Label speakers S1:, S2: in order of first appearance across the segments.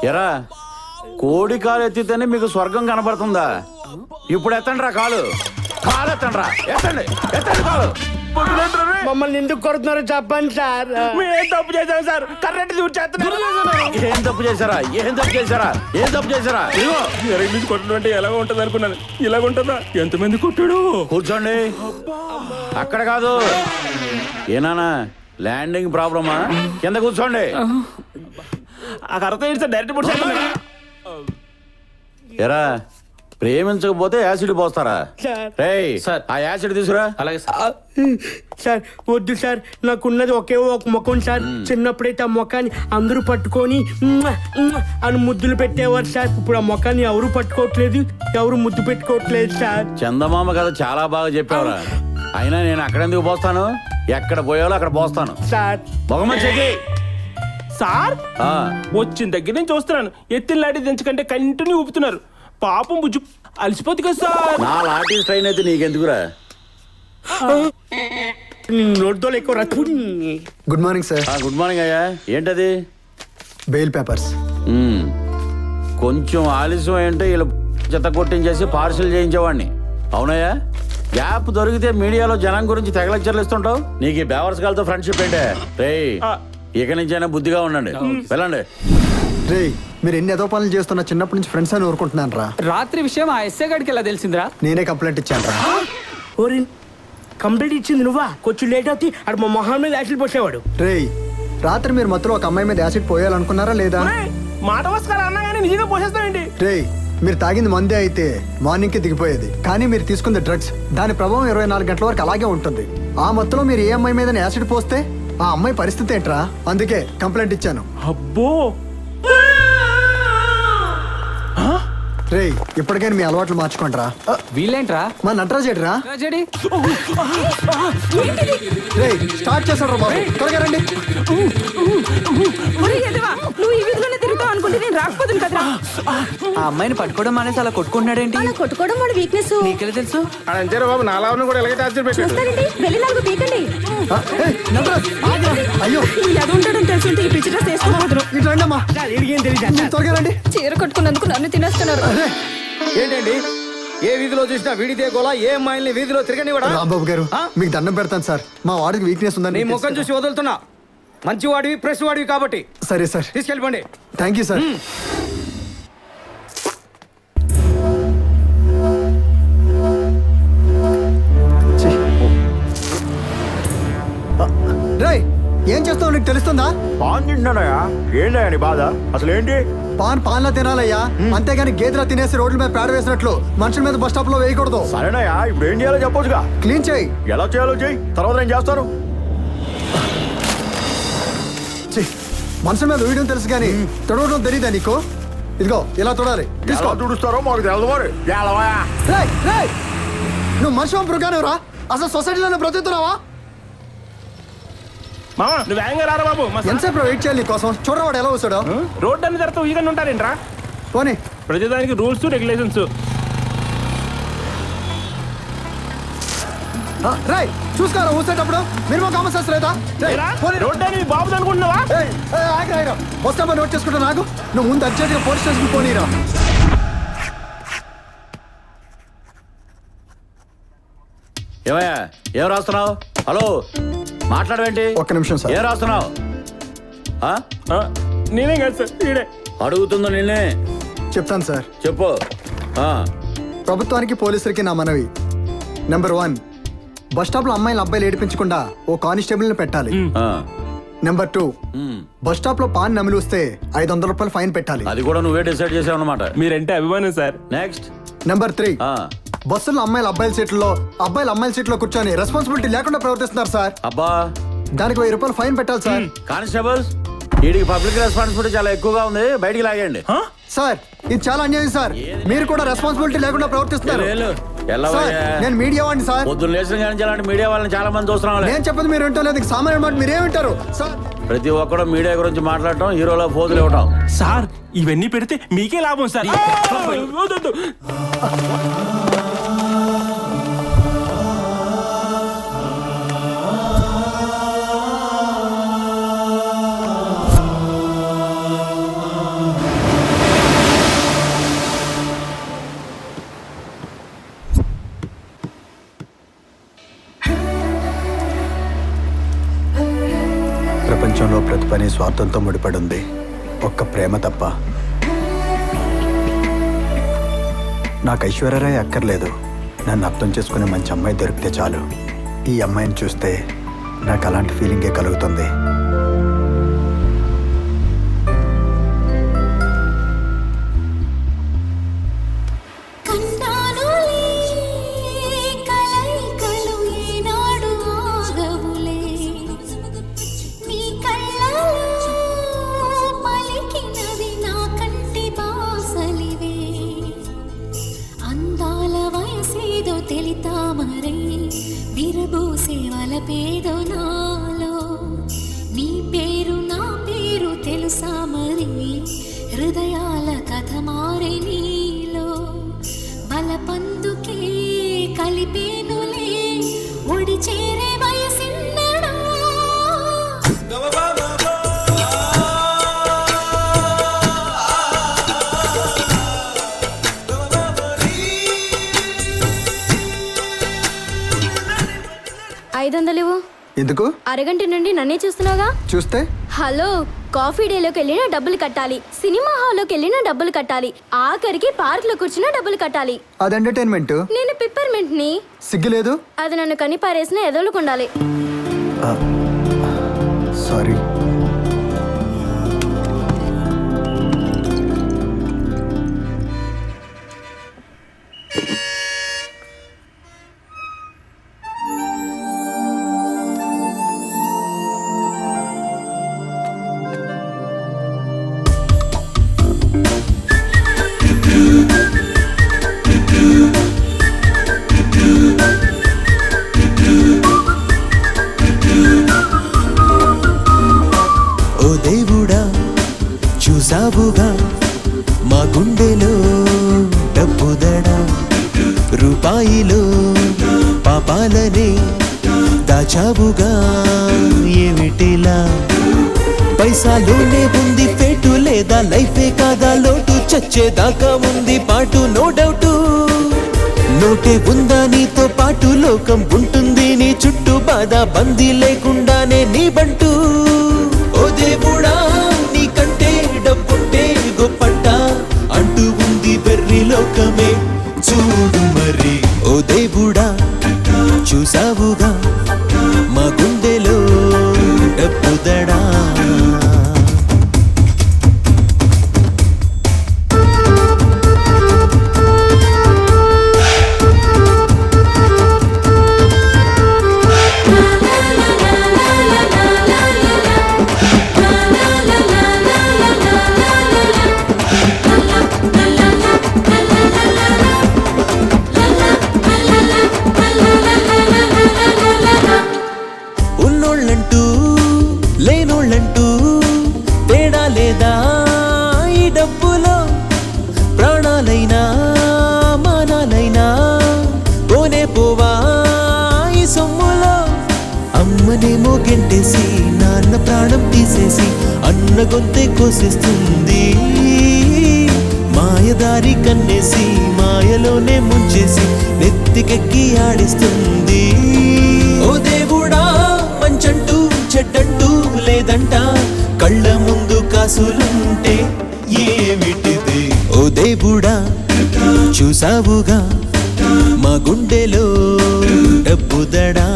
S1: ఎరా కోడి కాలు ఎత్తితేనే మీకు స్వర్గం కనబడుతుందా? ఇప్పుడు ఎత్తండి రా కాలు ఎత్తండి రా, ఎత్తండి ఎత్తండి కాలు.
S2: మమ్మల్ని ఎందుకు కొడుతున్నారు చెప్పండి సార్.
S3: ఏం తప్పు చేశాం సార్? కరెంట్
S1: ఏం తప్పు చేశారా? ఏం తప్పు చేశారా? ఏం తప్పు చేశారా? ఇదిగో
S3: నుంచి కొట్టడం అంటే ఎలాగ ఉంటది అనుకున్నాను. ఇలాగ ఉంటుందా? ఎంతమంది కొట్టాడు?
S1: కూర్చోండి. అక్కడ కాదు. ఏనానా ల్యాండింగ్ ప్రాబ్లమా? కింద కూర్చోండి.
S3: ఆ కరెక్ట్ ఏంటి సార్? డైరెక్ట్ పుట్టు.
S1: ఎరా ప్రేమించకపోతే యాసిడ్ పోస్తారా? రేయ్
S4: సార్.
S1: ఆ యాసిడ్ తీసుకురా.
S4: అలాగే
S2: సార్ వద్దు సార్, నాకున్నది ఒకే ఒక ముఖం సార్. చిన్నప్పుడైతే ఆ ముఖాన్ని అందరూ పట్టుకొని అని ముద్దులు పెట్టేవారు సార్. ఇప్పుడు ఆ ముఖాన్ని ఎవరు పట్టుకోవట్లేదు, ఎవరు ముద్దు పెట్టుకోవట్లేదు సార్.
S1: చందమామ కథ చాలా బాగా చెప్పావురా. అయినా నేను అక్కడెందుకు పోస్తాను? ఎక్కడ పోయాలో అక్కడ పోస్తాను
S2: సార్.
S1: బొగమంచెకి
S3: సార్ వచ్చిన దగ్గర నుంచి చూస్తున్నాను, ఎత్తిన లాంటి దించకంటే కంటిన్యూ ఊపుతున్నారు. పాపం బుజ్జు అలసిపోతుంది కదా సార్.
S1: నా లాఠీ ట్రైన్ అయితే నీకెందుకురా?
S2: నోట్దోలు ఎక్కువ రచ్చు.
S5: Good morning sir.
S1: Good morning అయ్యా. ఏంటది?
S5: Bail papers.
S1: కొంచెం ఆలస్యం ఏంటో ఇలా చెత్త కొట్టించేసి పార్సిల్ చేయించేవాడిని. అవునయ్యా? గ్యాప్ దొరికితే మీడియాలో జనం గురించి తెగ లెక్చర్లు ఇస్తుంటావు. నీకు ఈ బేవర్స్ గాలతో ఫ్రెండ్షిప్ ఏంటే? రేయ్ ఇక నుంచైనా బుద్ధిగా ఉండండి. వెళ్ళండి.
S5: రే మీరు ఎన్ని ఏదో పనులు చేస్తున్నా చిన్నప్పటి నుంచి ఫ్రెండ్స్ అని ఊరుకుంటున్నాను రా.
S4: రాత్రి విషయం ఆ ఎస్ఐ గారికి ఎలా తెలిసిందిరా?
S5: నేనే కంప్లైంట్ ఇచ్చాను రా.
S2: ఓరి కంప్లీట్ ఇచ్చింది నువ్వా? కొంచెం లేట్ అవుతుంది. అక్కడ మా మొహం మీద యాసిడ్ పోసేవాడు.
S5: రే రాత్రి మీరు మధ్యలో ఒక అమ్మాయి మీద యాసిడ్ పోయాలనుకున్నారా లేదా?
S3: మాట వస్కారా అన్నా కానీ నిజంగా పోసేస్తామండి.
S5: రే మీరు తాగింది మందే అయితే మార్నింగ్ కి దిగిపోయేది, కానీ మీరు తీసుకుంది డ్రగ్స్. దాని ప్రభావం 24 గంటల వరకు అలాగే ఉంటుంది. ఆ మత్తులో మీరు ఏ అమ్మాయి మీద యాసిడ్ పోస్తే ఆ అమ్మాయి పరిస్థితి ఏంట్రా? అందుకే కంప్లైంట్ ఇచ్చాను.
S3: అబ్బో
S5: రే ఇప్పటికైనా మీ అలవాట్లు మార్చుకోండిరా.
S4: వీళ్ళేంట్రా?
S5: మా నటరాజ్ ఏడ్రా.
S4: రాజడి
S5: రే స్టార్ట్ చేస్తాడు రా బాబు, త్వరగా రండి.
S6: నువ్వు ఈ వీధిలోనే తిరుగుతావు అనుకుంటే నేను రాకపోతుంది కదరా.
S4: ఆ అమ్మాయిని పట్టుకోవడం మానేసి అలా కొట్టుకుంటున్నాడేంటి?
S6: అలా కొట్టుకోవడం వాడి వీక్నెస్.
S4: నీకెలా తెలుసు?
S3: అంతేరా బాబు, నాలావని కూడా ఎలాగైతే టార్చర్ పెట్టాడు.
S6: చూస్తారండి, వెళ్ళి నాలుగు పీకండి.
S5: నటరాజ్ ఆగ్రా. అయ్యో
S6: అది ఉండడం తెలుసుంటే ఈ పిచ్చి డ్రెస్ వేసుకోవద్దు.
S5: ఇటు రండి అమ్మా,
S2: ఏం తెలియదు.
S5: త్వరగా రండి.
S6: చీర కట్టుకున్నందుకు నన్ను తినేస్తున్నారు.
S7: ఏంటండి ఏ వీధిలో చూసినా వీడితే గోలా, ఏ అమ్మాయిల్ని వీధిలో తిరగనివ్వడా?
S5: రాంబాబు గారు మీకు దండం పెడతాను సార్, మా వాడికి వీక్నెస్
S7: నీ
S5: ఉందని.
S7: ముఖం చూసి వదులుతున్నా. మంచి వాడివి, ప్రెస్ వాడివి కాబట్టి
S5: సరే సార్,
S7: తీసుకెళ్ళిపోండి.
S5: Thank you sir. రే ఏం చేస్తావు నీకు తెలుస్తుందా?
S1: పాన్ తింటున్నాడయా? ఏంటయ్యా నీ బాధ? అసలు ఏంటి?
S5: పాన్లా తినాలయ్యా, అంతేగాని గేదెలా తినేసి రోడ్ల మీద పేడ వేసినట్లు మనుషుల మీద బస్ స్టాప్ లో వేయకూడదు.
S1: సరేనయ్యా, ఇప్పుడు ఏం చేయాలో చెప్పొచ్చుగా.
S5: క్లీన్ చేయి.
S1: ఎలా చేయాలో చెయ్యి, తర్వాత నేను చేస్తాను.
S5: మనుషుల మీద వేయడం తెలుసు కానీ తొడవడం తెలీదా నీకు? ఇదిగో ఇలా తొడాలి.
S1: ఎలా తుడుస్తారో మాకు తెలదు మరి.
S5: రేయ్, రేయ్, నువ్వు మనుషులు మృగానే రా, అసలు సొసైటీలోనే బ్రతుకుతున్నావా?
S3: మామ నువ్వు వేగంగా రారా బాబు.
S5: ఎంతసేపు వెయిట్ చేయాలి నీకోసం? చూడరా వాడు ఎలా వస్తాడో.
S3: రోడ్డు అన్ని తర్వాత ఈగండి ఉంటారేంట్రా?
S5: పోనీ
S3: ప్రతిదానికి రూల్స్ రెగ్యులేషన్స్.
S5: రేయ్ చూసుకోరా ఊసేటప్పుడు మినిమం కామన్ సెన్స్ లేదా?
S3: రోడ్డు అని బాబు అనుకుంటున్నావా?
S5: వస్తామా నోట్ చేసుకుంటా. నాకు నువ్వు ముందు అర్జెంట్గా పోలీస్ స్టేషన్ పోనీరా.
S1: ఏమయ్యా ఏం రాస్తున్నావు? హలో మాట్లాడవేంటి?
S5: ఒక్క నిమిషం సార్.
S1: ఏం రాస్తున్నావు?
S3: నేనే కాదు సార్, ఈడే
S1: అడుగుతుందో నిన్నే.
S5: చెప్తాను సార్.
S1: చెప్పు.
S5: ప్రభుత్వానికి పోలీసులకి నా మనవి. నెంబర్ 1, బస్ స్టాప్ లో అమ్మాయిలు అబ్బాయిలు ఏడిపించకుండా ఓ కానిస్టేబుల్ ని పెట్టాలి. నెంబర్ 2, బస్ స్టాప్ లో పాన్ నమిలిస్తే 500 రూపాయలు ఫైన్ పెట్టాలి.
S1: అది కూడా నువ్వే డిసైడ్ చేసావు అన్నమాట.
S3: మీరంటే అభిమానం సార్.
S1: నెక్స్ట్
S5: నెంబర్ 3, బస్సులో అమ్మాయిలు అబ్బాయిల సీట్లలో అబ్బాయిలు అమ్మాయిల సీట్లో కూర్చొని రెస్పాన్సిబిలిటీ లేకుండా ప్రవర్తిస్తున్నారు సార్.
S1: అబ్బా,
S5: దానికి 1000 రూపాయలు ఫైన్ పెట్టాలి సార్.
S1: కానిస్టేబుల్స్ వీడికి పబ్లిక్ రెస్పాన్సిబిలిటీ చాలా ఎక్కువగా ఉంది, బయటికి లాగండి.
S5: సార్ ఇది చాలా అన్యాయం సార్, మీరు కూడా రెస్పాన్సిబిలిటీ లేకుండా ప్రవర్తిస్తున్నారు. సార్, నేను మీడియా వాడిని సార్.
S1: పొద్దున్న లేచిన కానీ అలాంటి మీడియా వాళ్ళని చాలా మంది చూస్తున్నాం.
S5: నేను చెప్పదు మీరు వింటో లేదు, సామాన్య మాట మీరేమింటారు సార్?
S1: ప్రతి ఒక్కరు మీడియా గురించి మాట్లాడటం, హీరోలో పోజులు ఇవ్వటం.
S3: సార్ ఇవన్నీ పెడితే మీకే లాభం సార్.
S5: ప్రపంచంలో ప్రతి పని స్వార్థంతో ముడిపడి ఉంది, ఒక్క ప్రేమ తప్ప. నాకు ఐశ్వర్యరాయ్ అక్కర్లేదు, నన్ను అర్థం చేసుకునే మంచి అమ్మాయి దొరికితే చాలు. ఈ అమ్మాయిని చూస్తే నాకు అలాంటి ఫీలింగే కలుగుతుంది.
S8: పేదో నాలో నీ పేరు నా పేరు తెలుసా మరి, హృదయాల కథ మారే నీలో బలపందుకే కలిపేనులే ఒడి చేరే వయసిన్నడా.
S6: $500
S5: ఎందుకు?
S6: అరగంట నుండి నన్నే చూస్తున్నావుగా.
S5: చూస్తే
S6: హలో, కాఫీ డేలోకి వెళ్ళినా డబ్బులు కట్టాలి, సినిమా హాల్లోకి వెళ్ళినా డబ్బులు కట్టాలి, ఆఖరికి పార్క్ లో కూర్చున్నా డబ్బులు కట్టాలి.
S5: అది ఎంటర్టైన్మెంట్.
S6: నేను పిప్పర్మెంట్ ని.
S5: సిగ్గులేదు?
S6: అది నన్ను కనిపారేసిన ఎదలుకుండాలి.
S5: సారీ.
S9: చూసావుగా మా గుండెలో డబ్బుదడా, రూపాయిలో పాపాలనే దాచావుగా ఏమిటిలా. పైసాలోనే ఉంది ఫేటు, లేదా లైఫే కాదా లోటు, చచ్చేదాకా ఉంది పాటు నో డౌటు. నోటే ఉందా నీతో పాటు, లోకం ఉంటుంది నీ చుట్టూ, బాధ బందీ లేకుండానే నీ బంటూ. ఓ దేవుడా నీకంటే డబ్బుంటే గొప్పట అంటూ ఉంది బెర్రి లోకమే చూడు మరి. ఓ దేవుడా చూసావుగా మా గుండెలో డబ్బుదడా. ఉన్నోళ్ళంటూ లేనోళ్ళంటూ తేడా లేదా ఈ డబ్బులో, ప్రాణాలైనా మానాలైనా పోనే పోవా ఈ సొమ్ములో. అమ్మనేమో గెంటేసి నాన్న ప్రాణం తీసేసి అన్న గొంతే కోసేస్తుంది, మాయదారి కన్నేసి మాయలోనే ముంచేసి నెత్తికెక్కి ఆడిస్తుంది. ఓ దేవుడా మంచంటూ చెడ్డంటూ లేదంట, కళ్ళ ముందు కాసులుంటే ఏమిటిది. ఓ దేవుడా చూసావుగా మా గుండెలో డబ్బుదడా.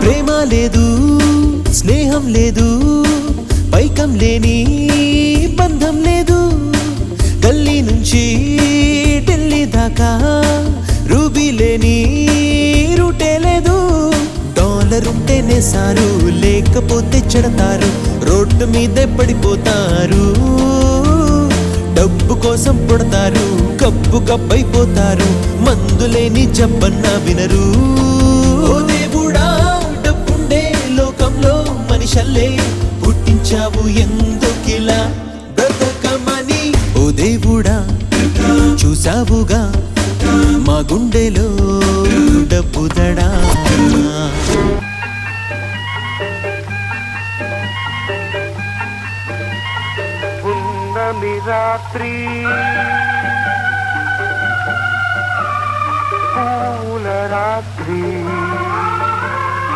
S9: ప్రేమ లేదు స్నేహం లేదు పైకం లేని బంధం లేదు, గల్లీ నుంచి ఢిల్లీ దాకా రూబీ లేని రూటే లేదు. డాలర్ ఉంటేనే సారు, లేకపోతే చెడతారు, రోడ్డు మీదే పడిపోతారు. డబ్బు కోసం పుడతారు, కప్పు కప్పైపోతారు, మందులేని జబ్బన్న వినరు. ఓ దేవుడా డబ్బుండే లోకంలో మనిషల్లే పుట్టించి ఇచ్చావు ఎందుకిలా బ్రతకమని ఓ దేవుడా చూసావుగా మా గుండెలో డబ్బుదడా
S3: పున్నమి రాత్రి పూల రాత్రి